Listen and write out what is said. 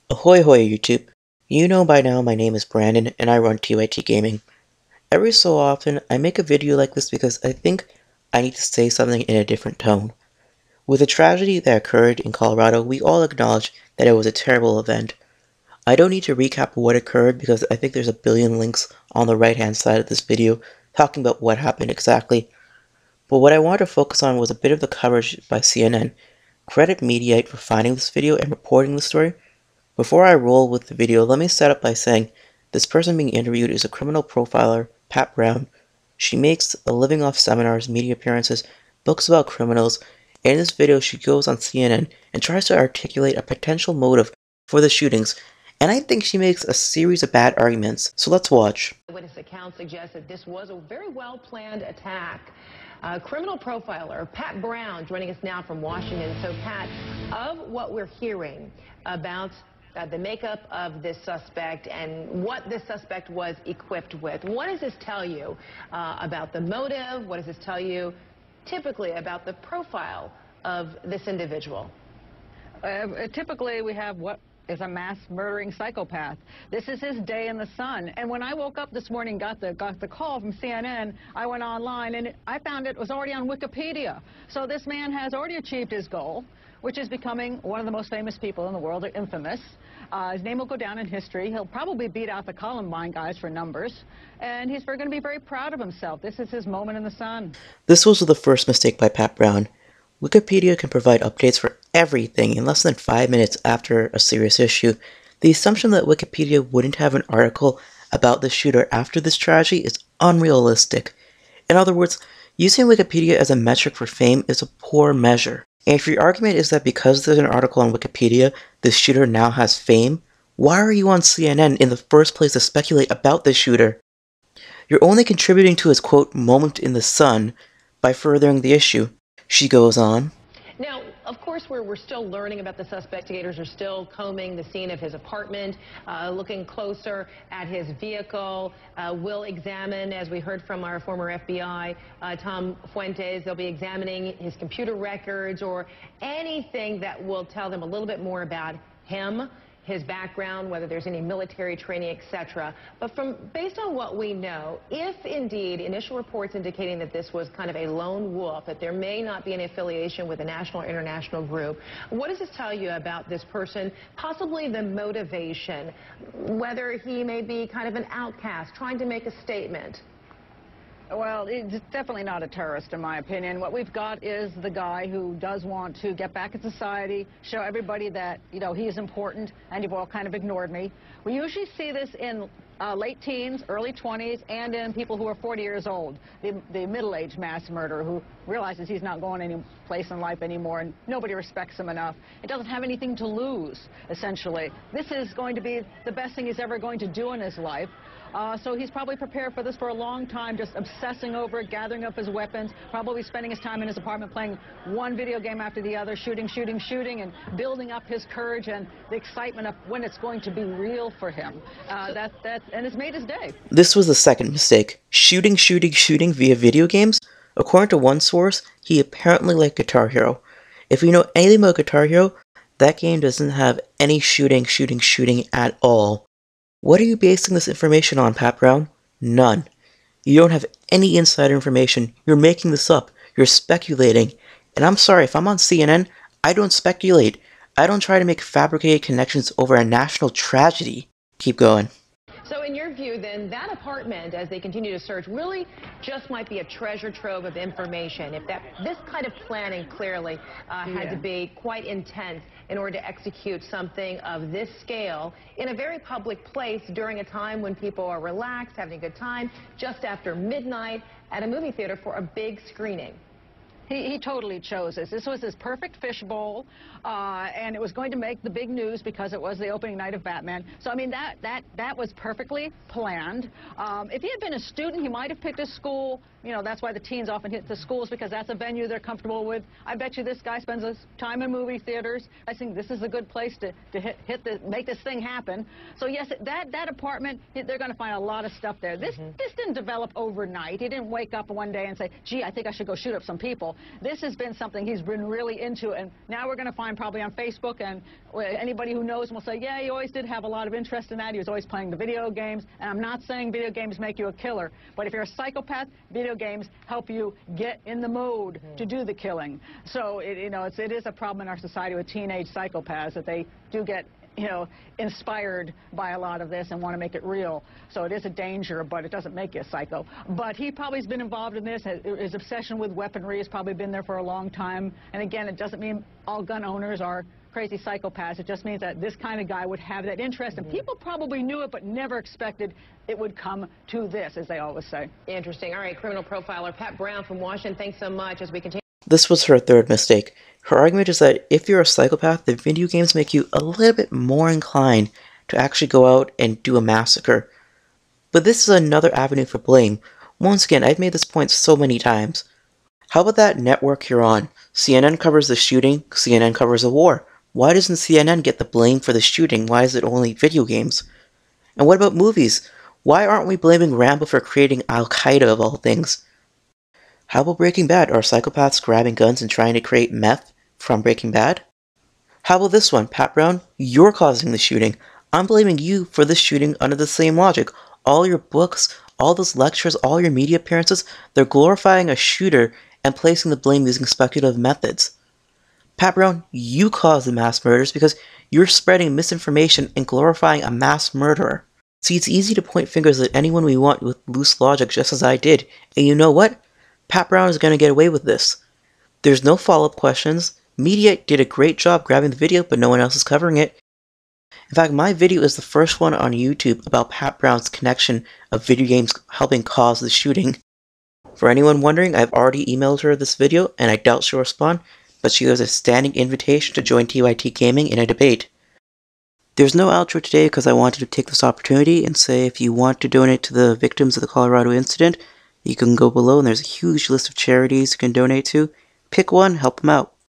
Ahoy hoy YouTube! You know by now my name is Brandon and I run TYT Gaming. Every so often I make a video like this because I think I need to say something in a different tone. With the tragedy that occurred in Colorado, we all acknowledge that it was a terrible event. I don't need to recap what occurred because I think there's a billion links on the right hand side of this video talking about what happened exactly. But what I wanted to focus on was a bit of the coverage by CNN. Credit Mediaite for finding this video and reporting the story. Before I roll with the video, let me start up by saying this person being interviewed is a criminal profiler, Pat Brown. She makes a living off seminars, media appearances, books about criminals, and in this video she goes on CNN and tries to articulate a potential motive for the shootings, and I think she makes a series of bad arguments, so let's watch. Witness account suggests that this was a very well-planned attack. Criminal profiler Pat Brown joining us now from Washington. So, Pat, of what we're hearing about the makeup of this suspect and what this suspect was equipped with, what does this tell you about the motive? What does this tell you typically about the profile of this individual? Typically, we have what is a mass murdering psychopath. This is his day in the sun. And when I woke up this morning, got the call from CNN, I went online and I found it was already on Wikipedia. So this man has already achieved his goal, which is becoming one of the most famous people in the world, or infamous. His name will go down in history. He'll probably beat out the Columbine guys for numbers. And he's going to be very proud of himself. This is his moment in the sun. This was the first mistake by Pat Brown. Wikipedia can provide updates for everything in less than 5 minutes after a serious issue. The assumption that Wikipedia wouldn't have an article about the shooter after this tragedy is unrealistic. In other words, using Wikipedia as a metric for fame is a poor measure. And if your argument is that because there's an article on Wikipedia, this shooter now has fame, why are you on CNN in the first place to speculate about this shooter? You're only contributing to his quote, moment in the sun by furthering the issue. She goes on. Now, of course, we're still learning about the suspect. Investigators are still combing the scene of his apartment, looking closer at his vehicle. We'll examine, as we heard from our former FBI, Tom Fuentes, they'll be examining his computer records or anything that will tell them a little bit more about him, his background, whether there's any military training, etc. But based on what we know, if indeed initial reports indicating that this was kind of a lone wolf, that there may not be any affiliation with a national or international group, what does this tell you about this person, possibly the motivation, whether he may be kind of an outcast, trying to make a statement? Well, it's definitely not a terrorist, in my opinion. What we've got is the guy who does want to get back in society, show everybody that, you know, he's important, and you've all kind of ignored me. We usually see this in late teens, early 20s, and in people who are 40 years old, the middle-aged mass murderer who realizes he's not going any place in life anymore and nobody respects him enough. It doesn't have anything to lose, essentially. This is going to be the best thing he's ever going to do in his life. So he's probably prepared for this for a long time, just obsessing over it, gathering up his weapons, probably spending his time in his apartment playing one video game after the other, shooting, and building up his courage and the excitement of when it's going to be real for him. And it's made his day. This was the second mistake. Shooting via video games? According to one source, he apparently liked Guitar Hero. If you know anything about Guitar Hero, that game doesn't have any shooting at all. What are you basing this information on, Pat Brown? None. You don't have any insider information. You're making this up. You're speculating. And I'm sorry, if I'm on CNN, I don't speculate. I don't try to make fabricated connections over a national tragedy. Keep going. So in your view, then, that apartment, as they continue to search, really just might be a treasure trove of information. If this kind of planning clearly had to be quite intense in order to execute something of this scale in a very public place during a time when people are relaxed, having a good time, just after midnight at a movie theater for a big screening. He totally chose this. This was his perfect fishbowl, and it was going to make the big news because it was the opening night of Batman. So, I mean, that was perfectly planned. If he had been a student, he might have picked a school. You know, that's why the teens often hit the schools, because that's a venue they're comfortable with. I bet you this guy spends his time in movie theaters. I think this is a good place to make this thing happen. So, yes, that apartment, they're going to find a lot of stuff there. This didn't develop overnight. He didn't wake up one day and say, gee, I think I should go shoot up some people. this has been something he's been really into, and now we're going to find probably on Facebook, and anybody who knows him will say, yeah, he always did have a lot of interest in that. He was always playing the video games, and I'm not saying video games make you a killer, but if you're a psychopath, video games help you get in the mood to do the killing. So, it is a problem in our society with teenage psychopaths that they do get inspired by a lot of this and want to make it real. So it is a danger, but it doesn't make you a psycho. But he probably has been involved in this. His obsession with weaponry has probably been there for a long time. And again, it doesn't mean all gun owners are crazy psychopaths. It just means that this kind of guy would have that interest. And people probably knew it, but never expected it would come to this, as they always say. Interesting. All right, criminal profiler Pat Brown from Washington, thanks so much as we continue. This was her third mistake. Her argument is that if you're a psychopath, the video games make you a little bit more inclined to actually go out and do a massacre. But this is another avenue for blame. Once again, I've made this point so many times. How about that network you're on? CNN covers the shooting, CNN covers the war. Why doesn't CNN get the blame for the shooting? Why is it only video games? And what about movies? Why aren't we blaming Rambo for creating Al-Qaeda of all things? How about Breaking Bad? Are psychopaths grabbing guns and trying to create meth from Breaking Bad? How about this one? Pat Brown, you're causing the shooting. I'm blaming you for this shooting under the same logic. All your books, all those lectures, all your media appearances, they're glorifying a shooter and placing the blame using speculative methods. Pat Brown, you caused the mass murders because you're spreading misinformation and glorifying a mass murderer. See, it's easy to point fingers at anyone we want with loose logic, just as I did. And you know what? Pat Brown is going to get away with this. There's no follow-up questions. Mediaite did a great job grabbing the video, but no one else is covering it. In fact, my video is the first one on YouTube about Pat Brown's connection of video games helping cause the shooting. For anyone wondering, I've already emailed her this video, and I doubt she'll respond, but she has a standing invitation to join TYT Gaming in a debate. There's no outro today because I wanted to take this opportunity and say if you want to donate to the victims of the Colorado incident, you can go below and there's a huge list of charities you can donate to. Pick one, help them out.